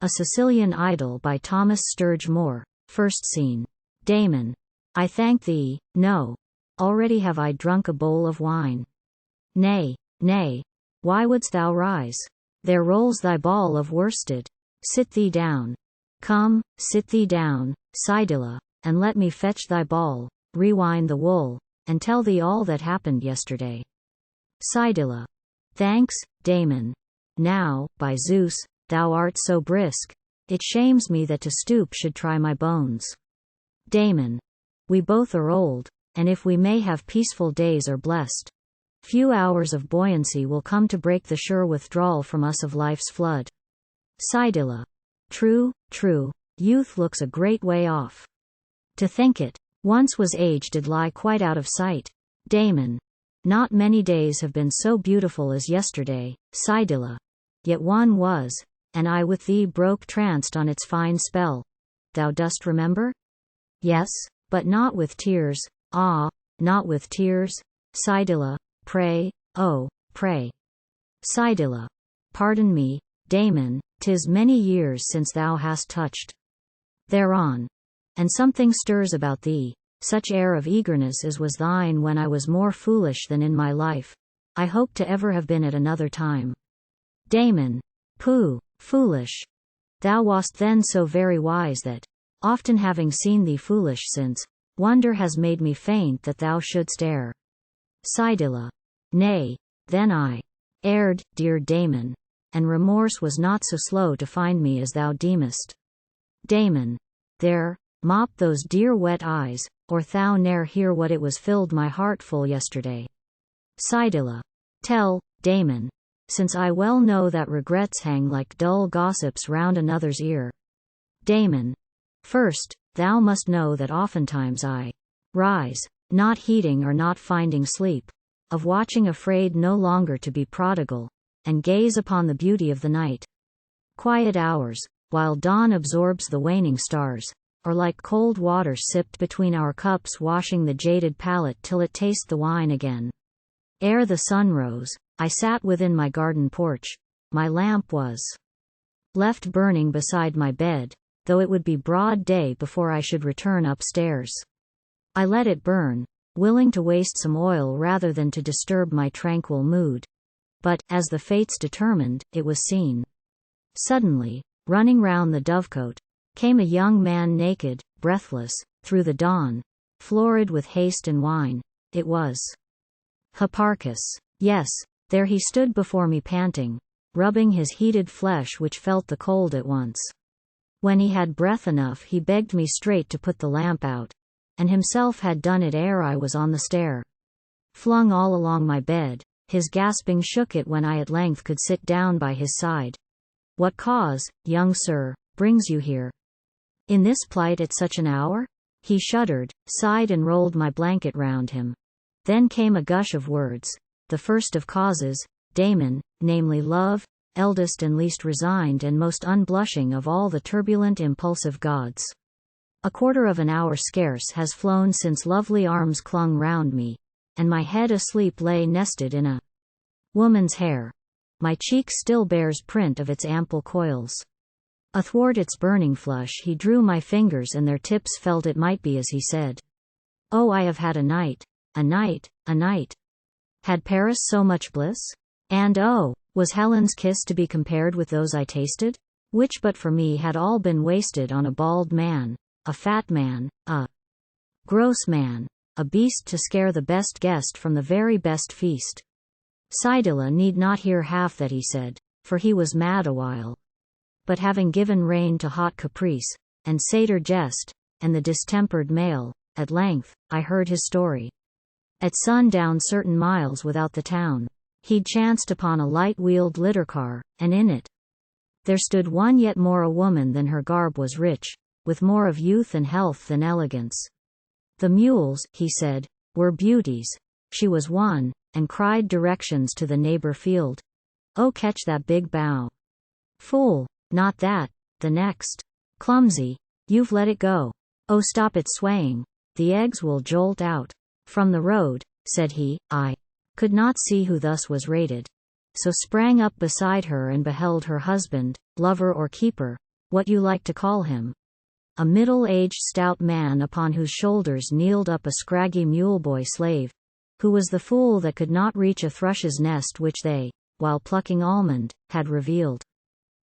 A Sicilian Idyll by Thomas Sturge Moore. First scene. Damon. I thank thee, no. Already have I drunk a bowl of wine. Nay, nay. Why wouldst thou rise? There rolls thy ball of worsted. Sit thee down. Come, sit thee down, Cydilla, and let me fetch thy ball, rewind the wool, and tell thee all that happened yesterday. Cydilla. Thanks, Damon. Now, by Zeus, thou art so brisk, it shames me that to stoop should try my bones. Damon. We both are old, and if we may have peaceful days are blessed. Few hours of buoyancy will come to break the sure withdrawal from us of life's flood. Cydilla. True, true, youth looks a great way off. To think it, once was age did lie quite out of sight. Damon. Not many days have been so beautiful as yesterday, Cydilla. Yet one was, and I with thee broke tranced on its fine spell. Thou dost remember? Yes, but not with tears, ah, not with tears, Cydilla, pray, oh, pray. Cydilla. Pardon me, Damon, 'tis many years since thou hast touched thereon. And something stirs about thee, such air of eagerness as was thine when I was more foolish than in my life, I hope to ever have been at another time. Damon. Pooh, foolish. Thou wast then so very wise that, often having seen thee foolish since, wonder has made me faint that thou shouldst err. Cydilla. Nay, then I erred, dear Damon, and remorse was not so slow to find me as thou deemest. Damon. There, mop those dear wet eyes, or thou ne'er hear what it was filled my heart full yesterday. Cydilla. Tell, Damon, since I well know that regrets hang like dull gossips round another's ear. Damon. First, thou must know that oftentimes I rise, not heeding or not finding sleep, of watching afraid no longer to be prodigal, and gaze upon the beauty of the night. Quiet hours, while dawn absorbs the waning stars, or like cold water sipped between our cups washing the jaded palate till it taste the wine again. Ere the sun rose, I sat within my garden porch, my lamp was left burning beside my bed, though it would be broad day before I should return upstairs. I let it burn, willing to waste some oil rather than to disturb my tranquil mood. But, as the fates determined, it was seen. Suddenly, running round the dovecote, came a young man naked, breathless, through the dawn, florid with haste and wine. It was Hipparchus. Yes, there he stood before me panting, rubbing his heated flesh which felt the cold at once. When he had breath enough he begged me straight to put the lamp out, and himself had done it ere I was on the stair. Flung all along my bed, his gasping shook it when I at length could sit down by his side. What cause, young sir, brings you here? In this plight at such an hour? He shuddered, sighed and rolled my blanket round him. Then came a gush of words, the first of causes, Damon, namely love, eldest and least resigned and most unblushing of all the turbulent impulsive gods. A quarter of an hour scarce has flown since lovely arms clung round me, and my head asleep lay nested in a woman's hair. My cheek still bears print of its ample coils. Athwart its burning flush he drew my fingers and their tips felt it might be as he said. Oh, I have had a night, a night, a night. Had Paris so much bliss? And oh, was Helen's kiss to be compared with those I tasted? Which but for me had all been wasted on a bald man, a fat man, a gross man, a beast to scare the best guest from the very best feast. Cydilla need not hear half that he said, for he was mad awhile. But having given rein to hot caprice, and satyr jest, and the distempered male, at length, I heard his story. At sundown certain miles without the town, he'd chanced upon a light-wheeled litter car, and in it there stood one yet more a woman than her garb was rich, with more of youth and health than elegance. The mules, he said, were beauties. She was one, and cried directions to the neighbor field. Oh, catch that big bough. Fool, not that, the next. Clumsy, you've let it go. Oh, stop it swaying, the eggs will jolt out. From the road, said he, I could not see who thus was rated, so sprang up beside her and beheld her husband, lover or keeper, what you like to call him. A middle-aged stout man upon whose shoulders kneeled up a scraggy muleboy slave, who was the fool that could not reach a thrush's nest which they, while plucking almond, had revealed.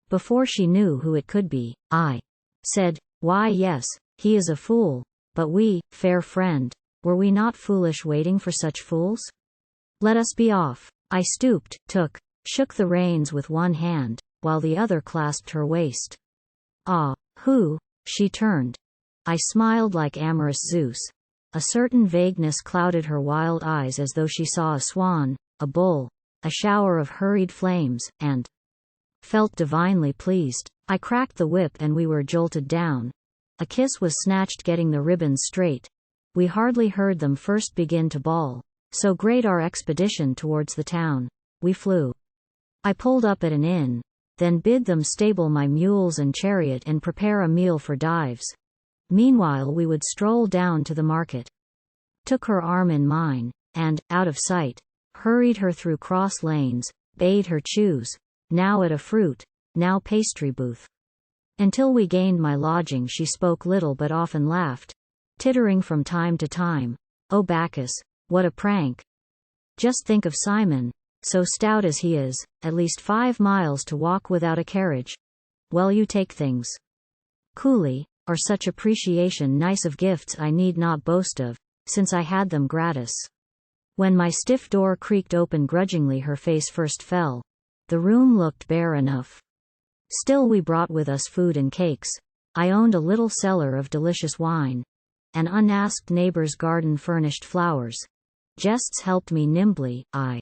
Before she knew who it could be, I said, "Why yes, he is a fool, but we, fair friend, were we not foolish waiting for such fools? Let us be off." I stooped, shook the reins with one hand, while the other clasped her waist. "Ah, who?" She turned. I smiled like amorous Zeus. A certain vagueness clouded her wild eyes as though she saw a swan, a bull, a shower of hurried flames, and felt divinely pleased. I cracked the whip and we were jolted down. A kiss was snatched getting the ribbons straight. We hardly heard them first begin to bawl, so great our expedition towards the town. We flew. I pulled up at an inn, then bid them stable my mules and chariot and prepare a meal for Dives. Meanwhile we would stroll down to the market. Took her arm in mine, and, out of sight, hurried her through cross lanes, bade her choose, now at a fruit, now pastry booth. Until we gained my lodging she spoke little but often laughed, tittering from time to time, "Oh Bacchus, what a prank! Just think of Simon, so stout as he is, at least 5 miles to walk without a carriage. Well, you take things coolly, or such appreciation nice of gifts I need not boast of, since I had them gratis." When my stiff door creaked open grudgingly her face first fell. The room looked bare enough. Still we brought with us food and cakes. I owned a little cellar of delicious wine. An unasked neighbor's garden furnished flowers. Jests helped me nimbly, I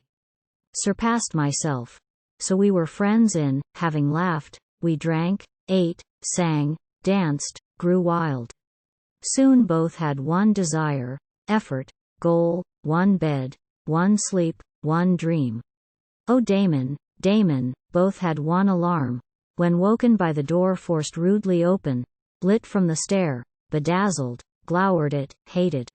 surpassed myself. So we were friends in, having laughed, we drank, ate, sang, danced, grew wild. Soon both had one desire, effort, goal, one bed, one sleep, one dream. Oh Damon, Damon, both had one alarm, when woken by the door forced rudely open, lit from the stair, bedazzled, glowered at, hated.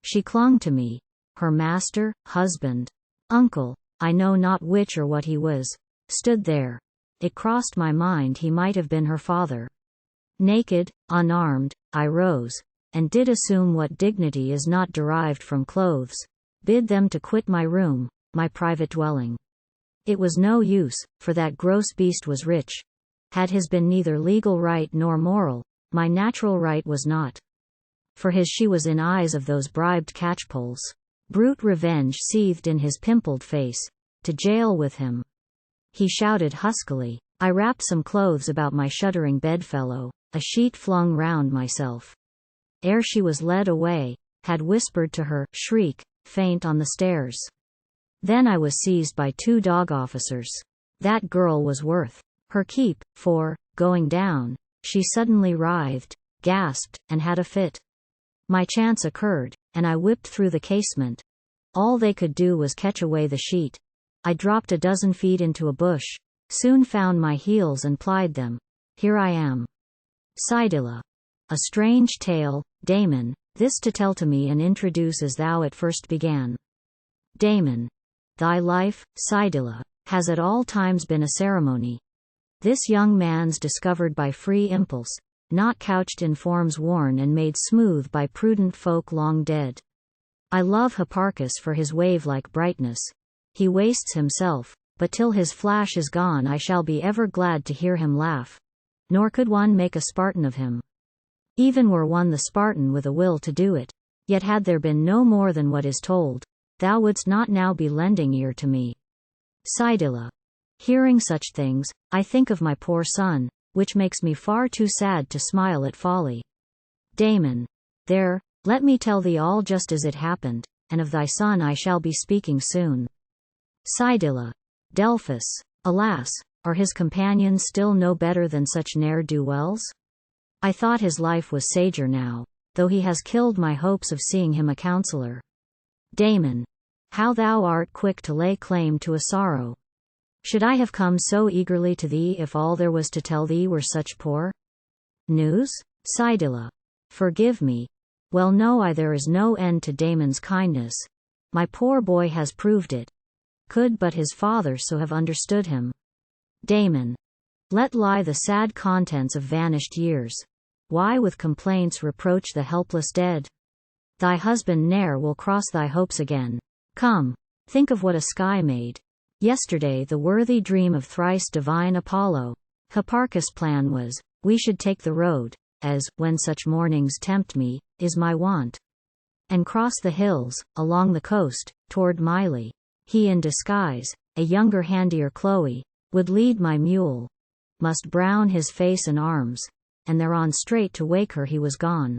She clung to me, her master, husband, uncle, I know not which or what he was, stood there. It crossed my mind he might have been her father. Naked, unarmed, I rose, and did assume what dignity is not derived from clothes, bid them to quit my room, my private dwelling. It was no use, for that gross beast was rich. Had his been neither legal right nor moral, my natural right was not. For his she was in eyes of those bribed catchpoles. Brute revenge seethed in his pimpled face. To jail with him. He shouted huskily. I wrapped some clothes about my shuddering bedfellow, a sheet flung round myself. Ere she was led away, had whispered to her, shriek, faint on the stairs. Then I was seized by 2 dog officers. That girl was worth her keep, for, going down, she suddenly writhed, gasped, and had a fit. My chance occurred, and I whipped through the casement. All they could do was catch away the sheet. I dropped a dozen feet into a bush, soon found my heels and plied them. Here I am. Cydilla. A strange tale, Damon, this to tell to me and introduce as thou at first began. Damon. Thy life, Cydilla, has at all times been a ceremony. This young man's discovered by free impulse, not couched in forms worn and made smooth by prudent folk long dead. I love Hipparchus for his wave-like brightness. He wastes himself, but till his flash is gone I shall be ever glad to hear him laugh. Nor could one make a Spartan of him. Even were one the Spartan with a will to do it, yet had there been no more than what is told, thou wouldst not now be lending ear to me. Cydilla. Hearing such things, I think of my poor son, which makes me far too sad to smile at folly. Damon. There, let me tell thee all just as it happened, and of thy son I shall be speaking soon. Cydilla. Delphus. Alas, are his companions still no better than such ne'er-do-wells? I thought his life was sager now, though he has killed my hopes of seeing him a counselor. Damon. How thou art quick to lay claim to a sorrow. Should I have come so eagerly to thee if all there was to tell thee were such poor news? Cydilla. Forgive me. Well know I there is no end to Damon's kindness. My poor boy has proved it. Could but his father so have understood him. Damon. Let lie the sad contents of vanished years. Why with complaints reproach the helpless dead? Thy husband ne'er will cross thy hopes again. Come, think of what a sky made. Yesterday the worthy dream of thrice divine Apollo. Hipparchus' plan was, we should take the road, as, when such mornings tempt me, is my wont, and cross the hills, along the coast, toward Mylae. He in disguise, a younger handier Chloe, would lead my mule. Must brown his face and arms, and thereon straight to wake her he was gone.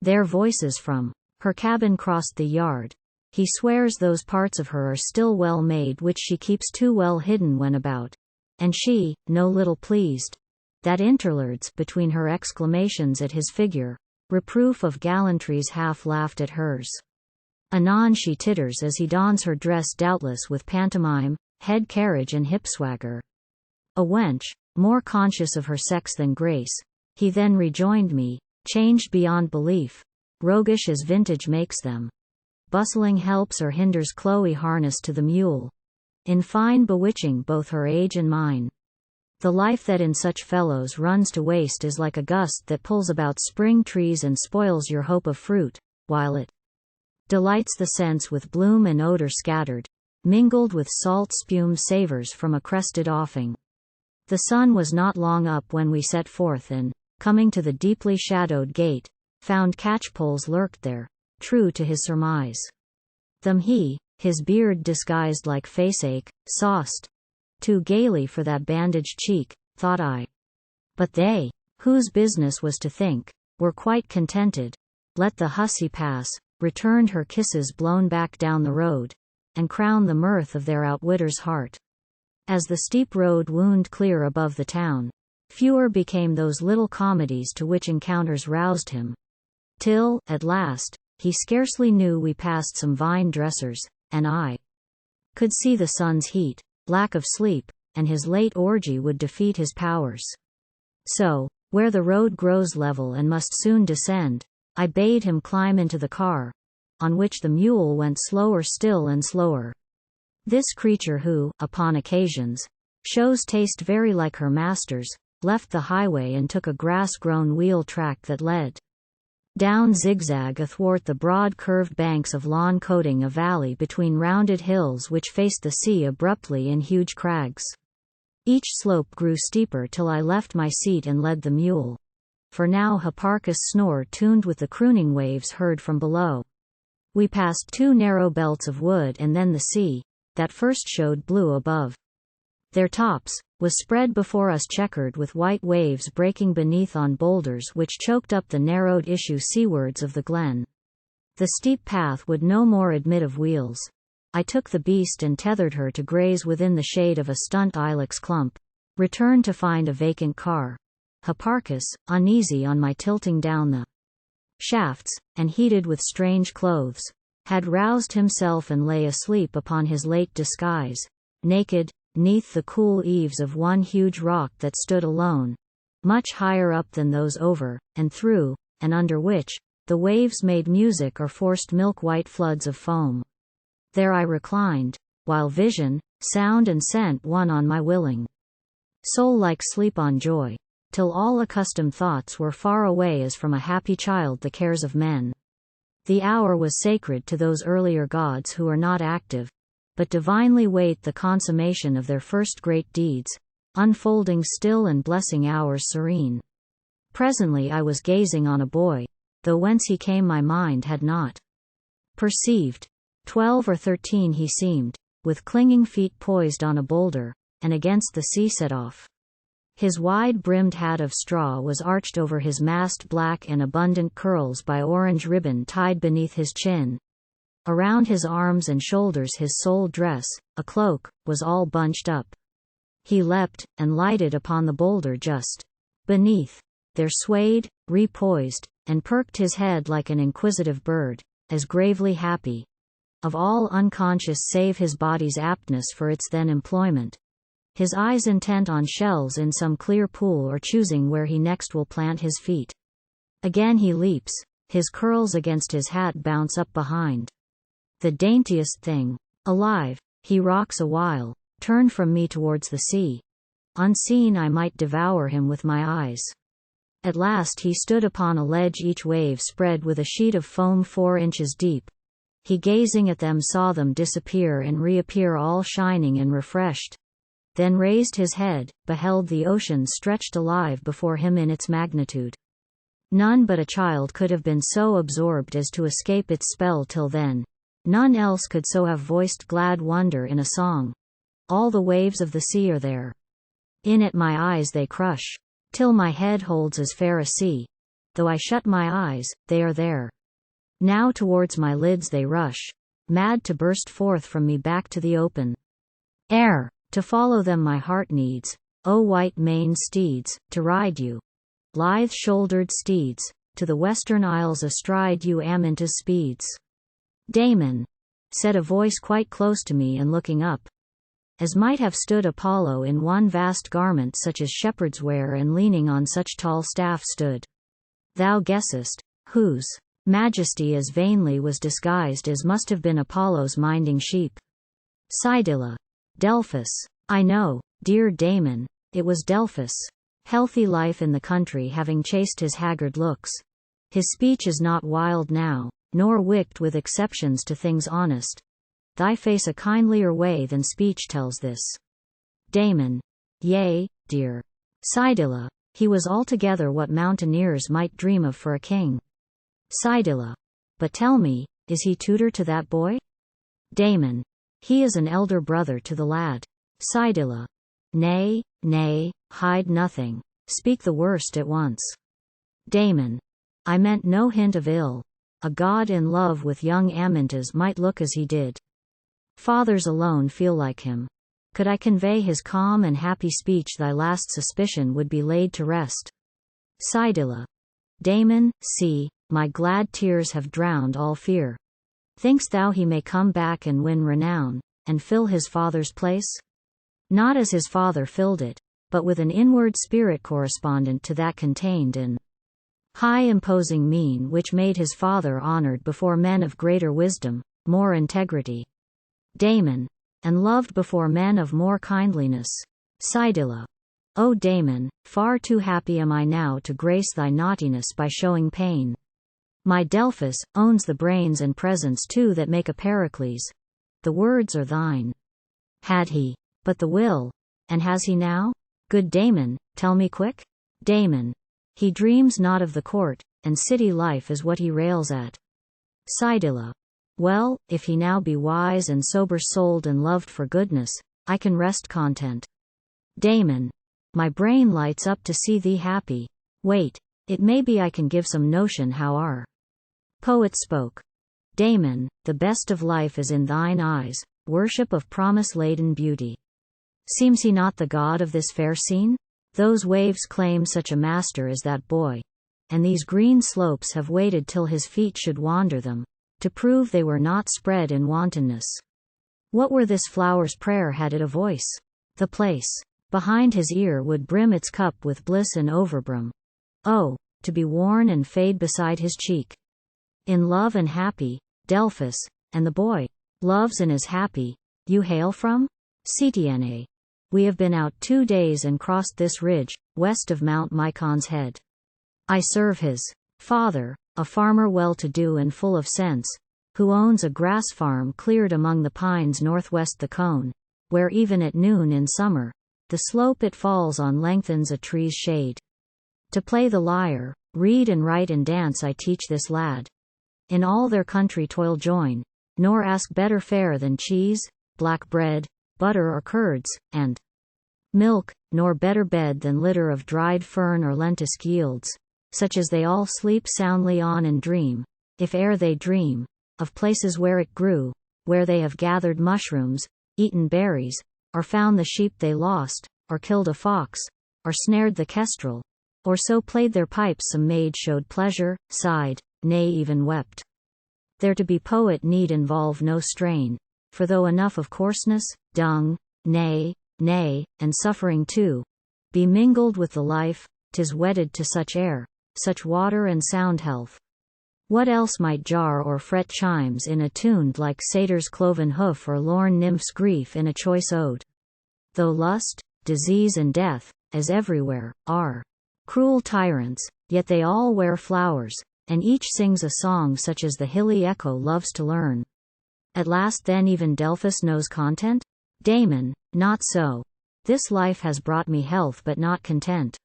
Their voices from her cabin crossed the yard. He swears those parts of her are still well made which she keeps too well hidden when about, and she, no little pleased, that interludes between her exclamations at his figure, reproof of gallantries half laughed at hers. Anon she titters as he dons her dress doubtless with pantomime, head carriage and hip swagger. A wench, more conscious of her sex than grace, he then rejoined me, changed beyond belief, roguish as vintage makes them. Bustling helps or hinders Chloe harnessed to the mule. In fine bewitching both her age and mine. The life that in such fellows runs to waste is like a gust that pulls about spring trees and spoils your hope of fruit, while it delights the sense with bloom and odor scattered, mingled with salt spume savors from a crested offing. The sun was not long up when we set forth and, coming to the deeply shadowed gate, found catchpoles lurked there, true to his surmise. Them he, his beard disguised like faceache, sauced too gaily for that bandaged cheek, thought I. But they, whose business was to think, were quite contented. Let the hussy pass, returned her kisses blown back down the road, and crown the mirth of their outwitter's heart. As the steep road wound clear above the town, fewer became those little comedies to which encounters roused him. Till, at last, he scarcely knew we passed some vine dressers, and I could see the sun's heat, lack of sleep, and his late orgy would defeat his powers. So, where the road grows level and must soon descend, I bade him climb into the car, on which the mule went slower still and slower. This creature who, upon occasions, shows taste very like her master's, left the highway and took a grass-grown wheel track that led down zigzag athwart the broad curved banks of lawn coating a valley between rounded hills which faced the sea abruptly in huge crags. Each slope grew steeper till I left my seat and led the mule. For now Hipparchus' snore tuned with the crooning waves heard from below. We passed two narrow belts of wood and then the sea, that first showed blue above their tops, was spread before us checkered with white waves breaking beneath on boulders which choked up the narrowed issue seawards of the glen. The steep path would no more admit of wheels. I took the beast and tethered her to graze within the shade of a stunt ilex clump, returned to find a vacant car. Hipparchus, uneasy on my tilting down the shafts, and heated with strange clothes, had roused himself and lay asleep upon his late disguise, naked, 'neath the cool eaves of one huge rock that stood alone, much higher up than those over, and through, and under which, the waves made music or forced milk-white floods of foam. There I reclined, while vision, sound and scent won on my willing soul like sleep on joy, till all accustomed thoughts were far away as from a happy child the cares of men. The hour was sacred to those earlier gods who are not active, but divinely wait the consummation of their first great deeds, unfolding still and blessing hours serene. Presently I was gazing on a boy, though whence he came my mind had not perceived. 12 or 13 he seemed, with clinging feet poised on a boulder, and against the sea set off. His wide-brimmed hat of straw was arched over his massed black and abundant curls by orange ribbon tied beneath his chin. Around his arms and shoulders his sole dress, a cloak, was all bunched up. He leapt, and lighted upon the boulder just beneath. There swayed, repoised, and perked his head like an inquisitive bird, as gravely happy, of all unconscious save his body's aptness for its then employment, his eyes intent on shells in some clear pool or choosing where he next will plant his feet. Again he leaps, his curls against his hat bounce up behind. The daintiest thing alive, he rocks a while, turned from me towards the sea. Unseen I might devour him with my eyes. At last he stood upon a ledge, each wave spread with a sheet of foam 4 inches deep. He, gazing at them, saw them disappear and reappear, all shining and refreshed. Then raised his head, beheld the ocean stretched alive before him in its magnitude. None but a child could have been so absorbed as to escape its spell till then. None else could so have voiced glad wonder in a song. All the waves of the sea are there. In it my eyes they crush, till my head holds as fair a sea. Though I shut my eyes, they are there. Now towards my lids they rush, mad to burst forth from me back to the open air. To follow them my heart needs, O white-maned steeds, to ride you, lithe-shouldered steeds, to the western isles astride you Aminta's speeds. Damon, said a voice quite close to me, and looking up, as might have stood Apollo in one vast garment such as shepherds wear, and leaning on such tall staff stood. Thou guessest, whose majesty as vainly was disguised as must have been Apollo's minding sheep. Cydilla. Delphus. I know, dear Damon, it was Delphus. Healthy life in the country having chased his haggard looks. His speech is not wild now, nor wicked with exceptions to things honest. Thy face a kindlier way than speech tells this. Damon. Yea, dear Cydilla, he was altogether what mountaineers might dream of for a king. Cydilla. But tell me, is he tutor to that boy? Damon. He is an elder brother to the lad. Cydilla. Nay, nay, hide nothing, speak the worst at once. Damon. I meant no hint of ill. A god in love with young Amintas might look as he did. Fathers alone feel like him. Could I convey his calm and happy speech, thy last suspicion would be laid to rest. Cydilla. Damon, see, my glad tears have drowned all fear. Think'st thou he may come back and win renown, and fill his father's place? Not as his father filled it, but with an inward spirit correspondent to that contained in high imposing mien which made his father honored before men of greater wisdom, more integrity. Damon. And loved before men of more kindliness. Cydilla. O Damon, far too happy am I now to grace thy naughtiness by showing pain. My Delphus owns the brains and presence too that make a Pericles. The words are thine. Had he but the will, and has he now? Good Damon, tell me quick. Damon. He dreams not of the court, and city life is what he rails at. Cydilla. Well, if he now be wise and sober-souled and loved for goodness, I can rest content. Damon. My brain lights up to see thee happy. Wait, it may be I can give some notion how our poet spoke. Damon, the best of life is in thine eyes, worship of promise-laden beauty. Seems he not the god of this fair scene? Those waves claim such a master as that boy, and these green slopes have waited till his feet should wander them, to prove they were not spread in wantonness. What were this flower's prayer had it a voice? The place behind his ear would brim its cup with bliss and overbrim. Oh, to be worn and fade beside his cheek. In love and happy, Delphus, and the boy loves and is happy. You hail from? Cydilla. We have been out 2 days and crossed this ridge, west of Mount Mycon's head. I serve his father, a farmer well-to-do and full of sense, who owns a grass farm cleared among the pines northwest the cone, where even at noon in summer, the slope it falls on lengthens a tree's shade. To play the lyre, read and write and dance I teach this lad. In all their country toil join, nor ask better fare than cheese, black bread, butter or curds, and milk, nor better bed than litter of dried fern or lentisk yields, such as they all sleep soundly on and dream, if e'er they dream, of places where it grew, where they have gathered mushrooms, eaten berries, or found the sheep they lost, or killed a fox, or snared the kestrel, or so played their pipes some maid showed pleasure, sighed, nay even wept. There to be poet need involve no strain, for though enough of coarseness, dung, nay, and suffering too, be mingled with the life, 'tis wedded to such air, such water and sound health. What else might jar or fret chimes in a tuned like satyr's cloven hoof or lorn nymph's grief in a choice ode? Though lust, disease and death, as everywhere, are cruel tyrants, yet they all wear flowers, and each sings a song such as the hilly echo loves to learn. At last then even Delphus knows content? Damon, not so. This life has brought me health but not content.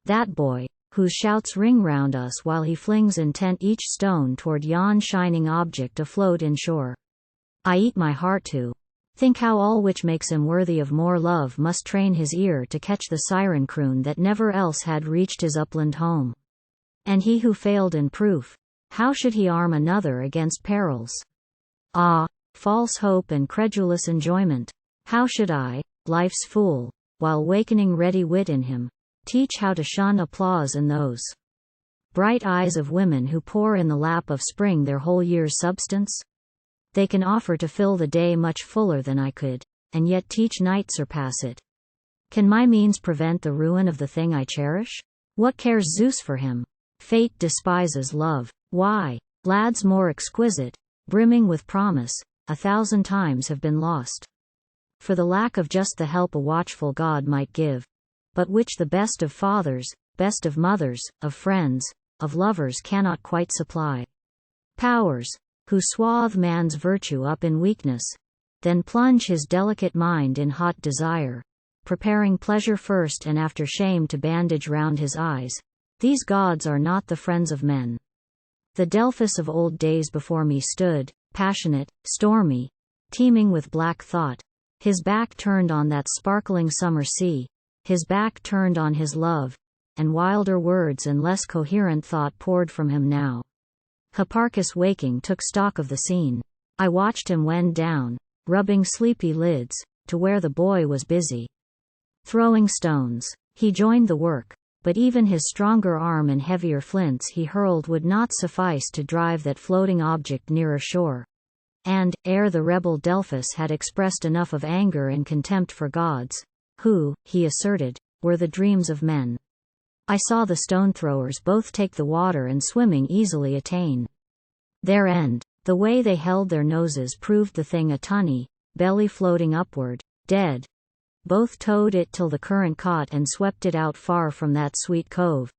That boy, whose shouts ring round us while he flings intent each stone toward yon shining object afloat inshore. I eat my heart to think how all which makes him worthy of more love must train his ear to catch the siren croon that never else had reached his upland home. And he who failed in proof, how should he arm another against perils? Ah, false hope and credulous enjoyment, how should I, life's fool, while wakening ready wit in him, teach how to shun applause in those bright eyes of women who pour in the lap of spring their whole year's substance? They can offer to fill the day much fuller than I could, and yet teach night surpass it. Can my means prevent the ruin of the thing I cherish? What cares Zeus for him? Fate despises love. Why, lads more exquisite, brimming with promise, 1,000 times have been lost. For the lack of just the help a watchful God might give, but which the best of fathers, best of mothers, of friends, of lovers cannot quite supply. Powers, who swathe man's virtue up in weakness, then plunge his delicate mind in hot desire, preparing pleasure first and after shame to bandage round his eyes, these gods are not the friends of men. The Delphus of old days before me stood, passionate, stormy, teeming with black thought, his back turned on that sparkling summer sea, his back turned on his love, and wilder words and less coherent thought poured from him now. Hipparchus waking took stock of the scene. I watched him wend down, rubbing sleepy lids, to where the boy was busy throwing stones. He joined the work, but even his stronger arm and heavier flints he hurled would not suffice to drive that floating object nearer shore. And, ere the rebel Delphus had expressed enough of anger and contempt for gods, who, he asserted, were the dreams of men, I saw the stone-throwers both take the water and swimming easily attain their end. The way they held their noses proved the thing a tunny, belly floating upward, dead. Both towed it till the current caught and swept it out far from that sweet cove.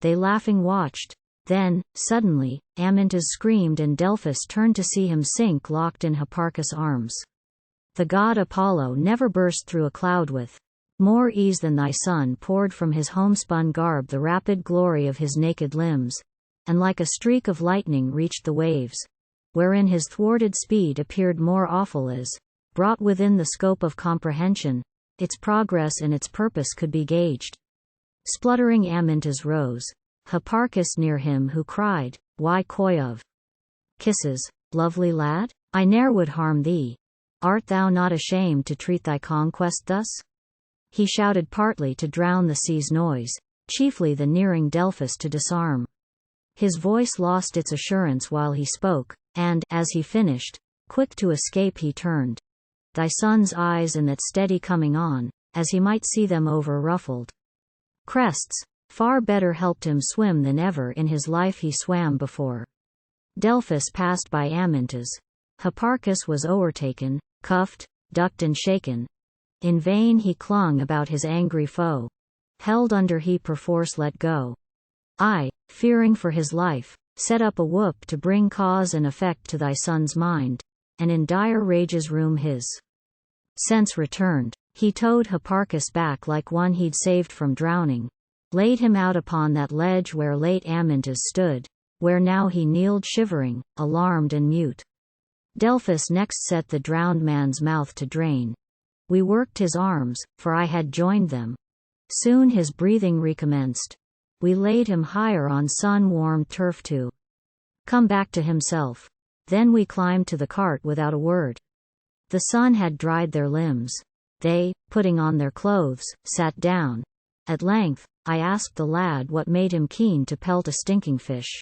They laughing watched. Then, suddenly, Amyntas screamed and Delphus turned to see him sink locked in Hipparchus' arms. The god Apollo never burst through a cloud with more ease than thy son poured from his homespun garb the rapid glory of his naked limbs, and like a streak of lightning reached the waves, wherein his thwarted speed appeared more awful as, brought within the scope of comprehension, its progress and its purpose could be gauged. Spluttering Amyntas rose, Hipparchus near him who cried, Why coy of kisses, lovely lad? I ne'er would harm thee. Art thou not ashamed to treat thy conquest thus? He shouted partly to drown the sea's noise, chiefly the nearing Delphus to disarm. His voice lost its assurance while he spoke, and, as he finished, quick to escape he turned thy son's eyes in that steady coming on, as he might see them over ruffled crests, far better helped him swim than ever in his life he swam before. Delphus passed by Amyntas. Hipparchus was o'ertaken, cuffed, ducked and shaken. In vain he clung about his angry foe. Held under he perforce let go. I, fearing for his life, set up a whoop to bring cause and effect to thy son's mind, and in dire rage's room his sense returned. He towed Hipparchus back like one he'd saved from drowning, laid him out upon that ledge where late Amyntas stood, where now he kneeled shivering, alarmed and mute. Delphus next set the drowned man's mouth to drain. We worked his arms, for I had joined them. Soon his breathing recommenced. We laid him higher on sun-warmed turf to come back to himself. Then we climbed to the cart without a word. The sun had dried their limbs. They, putting on their clothes, sat down. At length, I asked the lad what made him keen to pelt a stinking fish.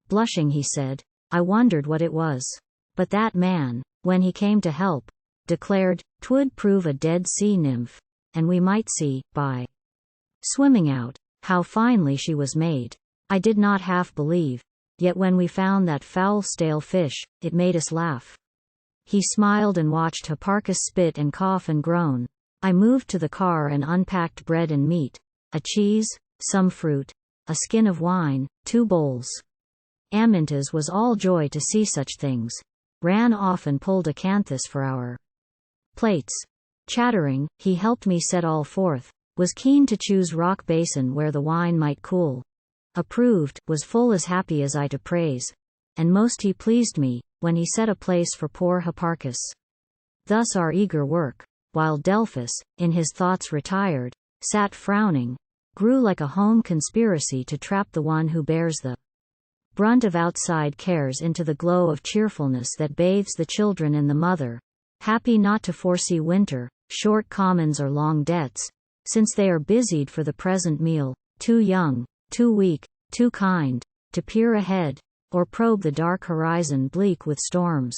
Blushing he said, I wondered what it was. But that man, when he came to help, declared 'twould prove a Dead Sea nymph, and we might see, by swimming out, how finely she was made. I did not half believe, yet when we found that foul stale fish, it made us laugh. He smiled and watched Hipparchus spit and cough and groan. I moved to the car and unpacked bread and meat, a cheese, some fruit, a skin of wine, 2 bowls. Amyntas was all joy to see such things, ran off and pulled acanthus for our plates. Chattering, he helped me set all forth, was keen to choose rock basin where the wine might cool. Approved, was full as happy as I to praise, and most he pleased me, when he set a place for poor Hipparchus. Thus our eager work, while Delphus, in his thoughts retired, sat frowning, grew like a home conspiracy to trap the one who bears the brunt of outside cares into the glow of cheerfulness that bathes the children and the mother, happy not to foresee winter, short commons or long debts, since they are busied for the present meal, too young, too weak, too kind, to peer ahead, or probe the dark horizon bleak with storms.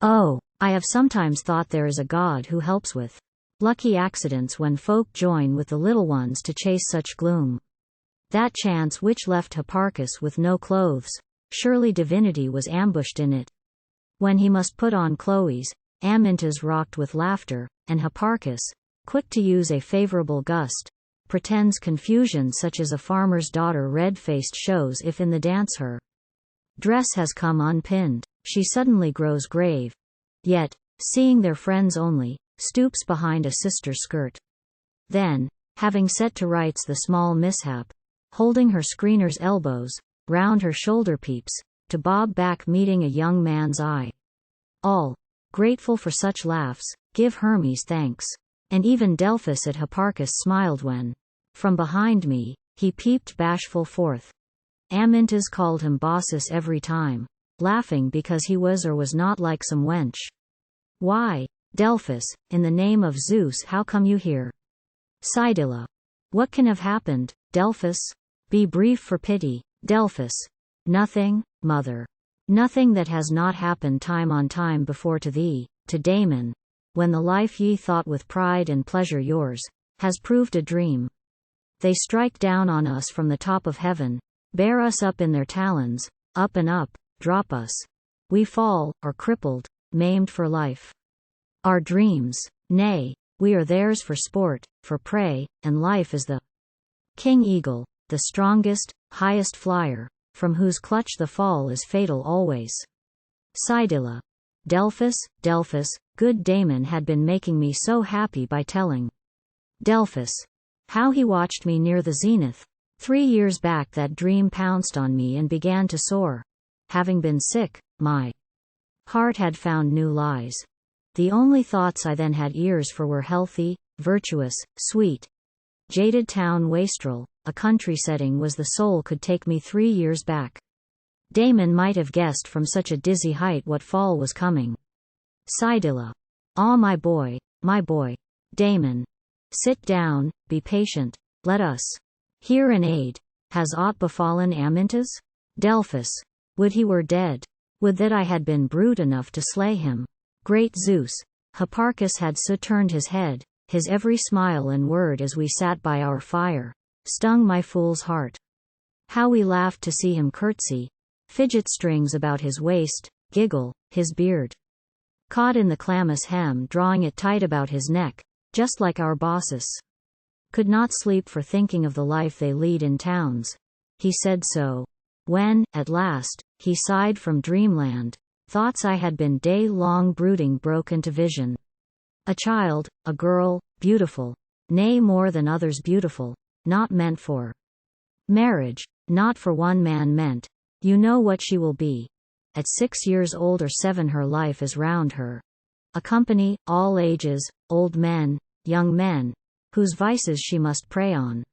Oh, I have sometimes thought there is a God who helps with lucky accidents when folk join with the little ones to chase such gloom. That chance which left Hipparchus with no clothes, surely divinity was ambushed in it. When he must put on clothes, Amyntas rocked with laughter, and Hipparchus, quick to use a favorable gust, pretends confusion such as a farmer's daughter red-faced shows if in the dance her dress has come unpinned, she suddenly grows grave. Yet, seeing their friends only, stoops behind a sister's skirt. Then, having set to rights the small mishap, holding her screener's elbows, round her shoulder peeps, to bob back meeting a young man's eye. All, grateful for such laughs, give Hermes thanks. And even Delphus at Hipparchus smiled when, from behind me, he peeped bashful forth. Amyntas called him Baucis every time, laughing because he was or was not like some wench. Why, Delphus, in the name of Zeus, how come you here? Cydilla. What can have happened, Delphus? Be brief for pity, Delphus. Nothing, mother. Nothing that has not happened time on time before to thee, to Damon, when the life ye thought with pride and pleasure yours, has proved a dream. They strike down on us from the top of heaven, bear us up in their talons, up and up, drop us. We fall, or crippled, maimed for life. Our dreams, nay, we are theirs for sport, for prey, and life is the king eagle, the strongest, highest flyer, from whose clutch the fall is fatal always. Cydilla. Delphus, Delphus, good Damon had been making me so happy by telling Delphus how he watched me near the zenith. 3 years back that dream pounced on me and began to soar. Having been sick, my heart had found new lies. The only thoughts I then had ears for were healthy, virtuous, sweet. Jaded town wastrel, a country setting was the soul could take me 3 years back. Damon might have guessed from such a dizzy height what fall was coming. Cydilla. Ah, my boy, Damon. Sit down, be patient, let us hear and aid. Has aught befallen Amyntas? Delphus. Would he were dead. Would that I had been brute enough to slay him. Great Zeus. Hipparchus had so turned his head, his every smile and word as we sat by our fire, stung my fool's heart. How we laughed to see him curtsy, fidget strings about his waist, giggle, his beard caught in the chlamys hem drawing it tight about his neck, just like our Baucis. Could not sleep for thinking of the life they lead in towns. He said so. When, at last, he sighed from dreamland, thoughts I had been day-long brooding broke into vision. A child, a girl, beautiful, nay more than others beautiful, not meant for marriage, not for one man meant. You know what she will be. At 6 years old or 7 her life is round her. A company, all ages, old men, young men, whose vices she must prey on.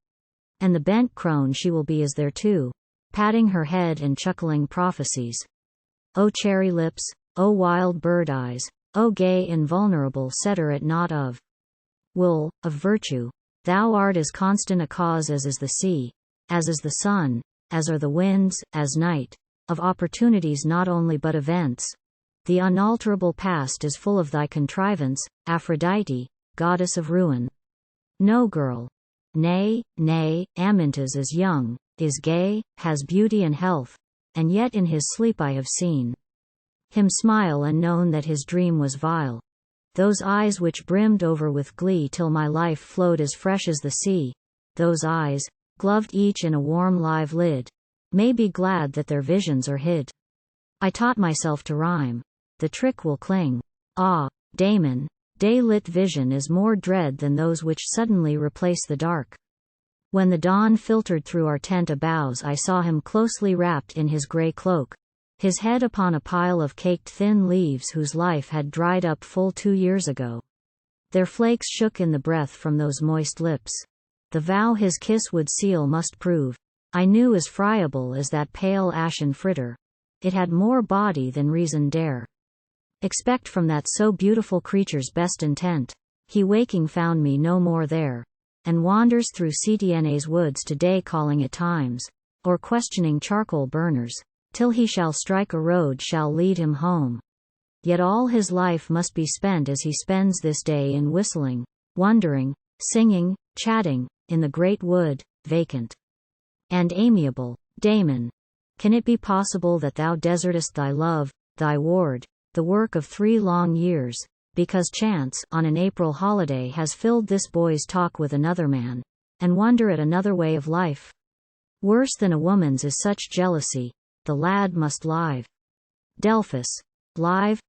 And the bent crone she will be is there too, patting her head and chuckling prophecies. O cherry lips, O wild bird eyes, O gay invulnerable setter at naught of wool, of virtue, thou art as constant a cause as is the sea, as is the sun, as are the winds, as night, of opportunities not only but events. The unalterable past is full of thy contrivance, Aphrodite, goddess of ruin. No girl. Nay, Amyntas is young, is gay, has beauty and health, and yet in his sleep I have seen him smile and known that his dream was vile. those eyes which brimmed over with glee till my life flowed as fresh as the sea, those eyes, gloved each in a warm live lid, may be glad that their visions are hid. I taught myself to rhyme. The trick will cling. Ah, Damon, day-lit vision is more dread than those which suddenly replace the dark. When the dawn filtered through our tent abouts, I saw him closely wrapped in his grey cloak, his head upon a pile of caked thin leaves whose life had dried up full 2 years ago. Their flakes shook in the breath from those moist lips. The vow his kiss would seal must prove, I knew, as friable as that pale ashen fritter. It had more body than reason dare expect from that so beautiful creature's best intent. He waking found me no more there, and wanders through Sicilian's woods today, calling at times, or questioning charcoal burners, till he shall strike a road shall lead him home. Yet all his life must be spent as he spends this day in whistling, wondering, singing, chatting, in the great wood, vacant and amiable. Damon, can it be possible that thou desertest thy love, thy ward, the work of 3 long years, because chance, on an April holiday, has filled this boy's talk with another man, and wonder at another way of life? Worse than a woman's is such jealousy. The lad must live. Delphus. Live.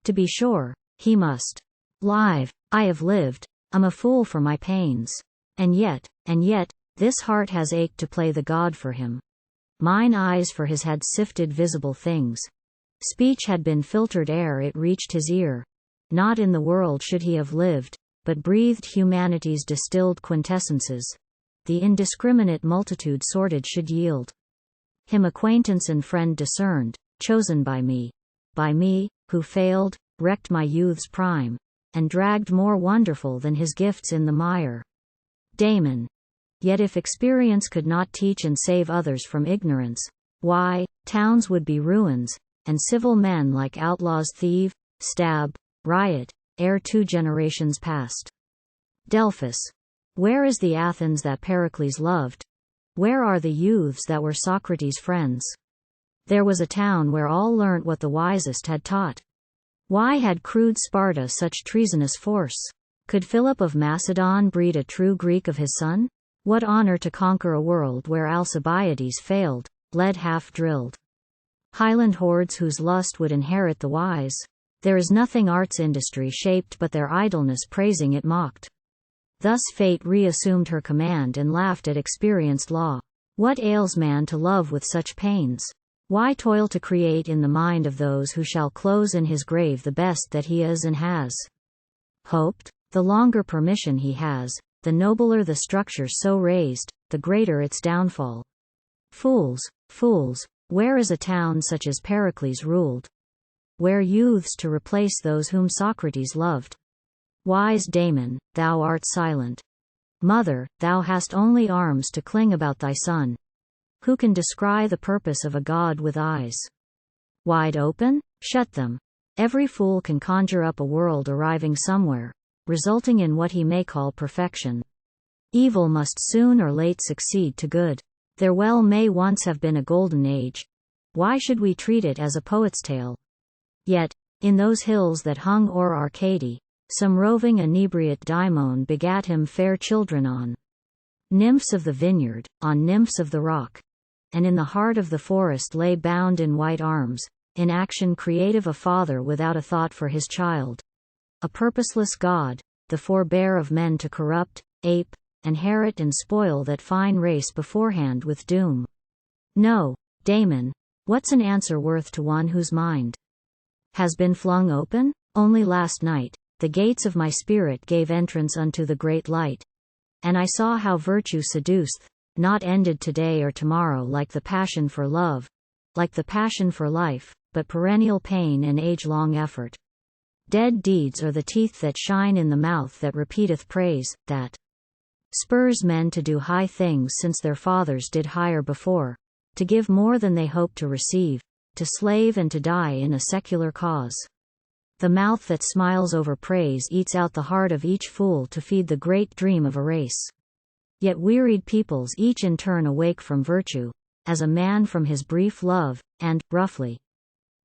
To be sure, he must. Live. I have lived. I'm a fool for my pains. And yet, this heart has ached to play the god for him. Mine eyes for his had sifted visible things. Speech had been filtered ere it reached his ear. Not in the world should he have lived, but breathed humanity's distilled quintessences. The indiscriminate multitude sorted should yield him acquaintance and friend discerned, chosen by me, who failed, wrecked my youth's prime, and dragged more wonderful than his gifts in the mire. Damon. Yet if experience could not teach and save others from ignorance, why, towns would be ruins, and civil men like outlaws thieve, stab, riot, ere 2 generations passed. Delphus. Where is the Athens that Pericles loved? Where are the youths that were Socrates' friends? There was a town where all learnt what the wisest had taught. Why had crude Sparta such treasonous force? Could Philip of Macedon breed a true Greek of his son? What honor to conquer a world where Alcibiades failed, led half-drilled Highland hordes whose lust would inherit the wise. There is nothing art's industry shaped but their idleness, praising it mocked. Thus fate reassumed her command and laughed at experienced law. What ails man to love with such pains? Why toil to create in the mind of those who shall close in his grave the best that he is and has hoped? The longer permission he has, the nobler the structure so raised, the greater its downfall. Fools, where is a town such as Pericles ruled? Where youths to replace those whom Socrates loved? Wise Damon, thou art silent. Mother, thou hast only arms to cling about thy son. Who can descry the purpose of a god with eyes wide open? Shut them. Every fool can conjure up a world arriving somewhere, resulting in what he may call perfection. Evil must soon or late succeed to good. There well may once have been a golden age. Why should we treat it as a poet's tale? Yet, in those hills that hung o'er Arcady, some roving inebriate daimon begat him fair children on nymphs of the vineyard, on nymphs of the rock. And in the heart of the forest lay bound in white arms, in action creative, a father without a thought for his child. A purposeless god, the forbear of men to corrupt, ape, inherit and spoil that fine race beforehand with doom. No, Damon, what's an answer worth to one whose mind has been flung open? Only last night, the gates of my spirit gave entrance unto the great light, and I saw how virtue seduceth, not ended today or tomorrow like the passion for love, like the passion for life, but perennial pain and age-long effort. Dead deeds are the teeth that shine in the mouth that repeateth praise, that spurs men to do high things since their fathers did higher before, to give more than they hope to receive, to slave and to die in a secular cause. The mouth that smiles over praise eats out the heart of each fool to feed the great dream of a race. Yet wearied peoples each in turn awake from virtue, as a man from his brief love, and, roughly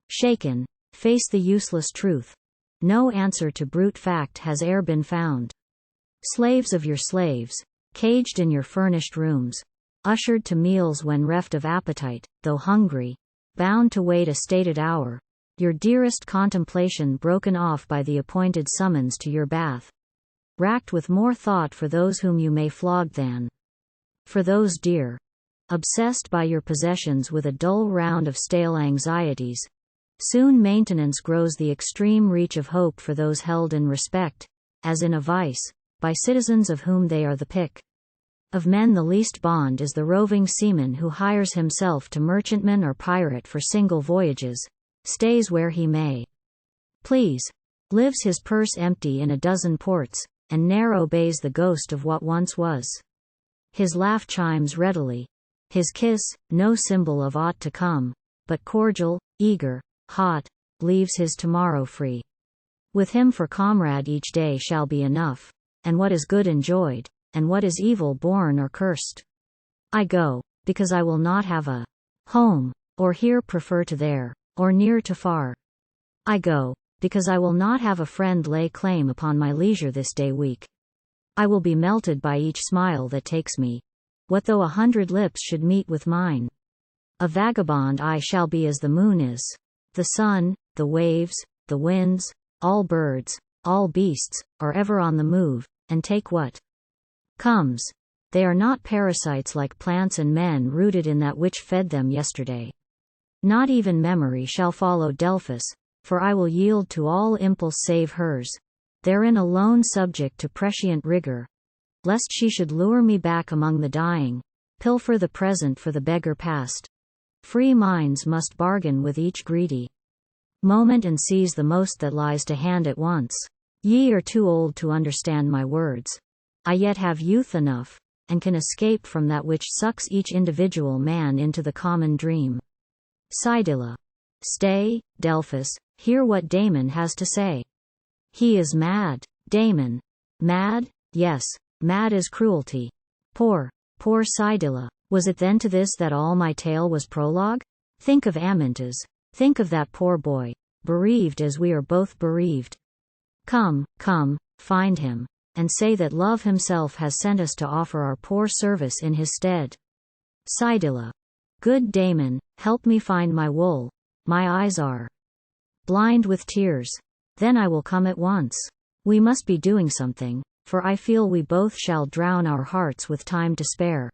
shaken, face the useless truth. no answer to brute fact has e'er been found. Slaves of your slaves, caged in your furnished rooms, ushered to meals when reft of appetite, though hungry, bound to wait a stated hour, your dearest contemplation broken off by the appointed summons to your bath, racked with more thought for those whom you may flog than for those dear, obsessed by your possessions with a dull round of stale anxieties. Soon maintenance grows the extreme reach of hope for those held in respect, as in a vice, by citizens of whom they are the pick. Of men the least bond is the roving seaman who hires himself to merchantman or pirate for single voyages, stays where he may please, lives his purse empty in a dozen ports, and ne'er obeys the ghost of what once was. His laugh chimes readily, his kiss, no symbol of aught to come, but cordial, eager, hot, leaves his tomorrow free. With him for comrade each day shall be enough, and what is good enjoyed, and what is evil borne or cursed. I go, because I will not have a home, or here prefer to there, or near to far. I go, because I will not have a friend lay claim upon my leisure this day week. I will be melted by each smile that takes me. What though 100 lips should meet with mine? A vagabond I shall be as the moon is, the sun, the waves, the winds, all birds, all beasts, are ever on the move, and take what comes. They are not parasites like plants and men rooted in that which fed them yesterday. Not even memory shall follow Delphus, for I will yield to all impulse save hers, therein alone subject to prescient rigor, lest she should lure me back among the dying, pilfer the present for the beggar past. Free minds must bargain with each greedy moment and seize the most that lies to hand at once. Ye are too old to understand my words. I yet have youth enough, and can escape from that which sucks each individual man into the common dream. Cydilla. Stay, Delphus, hear what Damon has to say. He is mad. Damon. Mad? Yes, mad as cruelty. Poor Cydilla. Was it then to this that all my tale was prologue? Think of Amyntas. Think of that poor boy, bereaved as we are both bereaved. Come, find him, and say that love himself has sent us to offer our poor service in his stead. Cydilla. Good Damon, help me find my wool. My eyes are blind with tears. Then I will come at once. We must be doing something, for I feel we both shall drown our hearts with time to spare.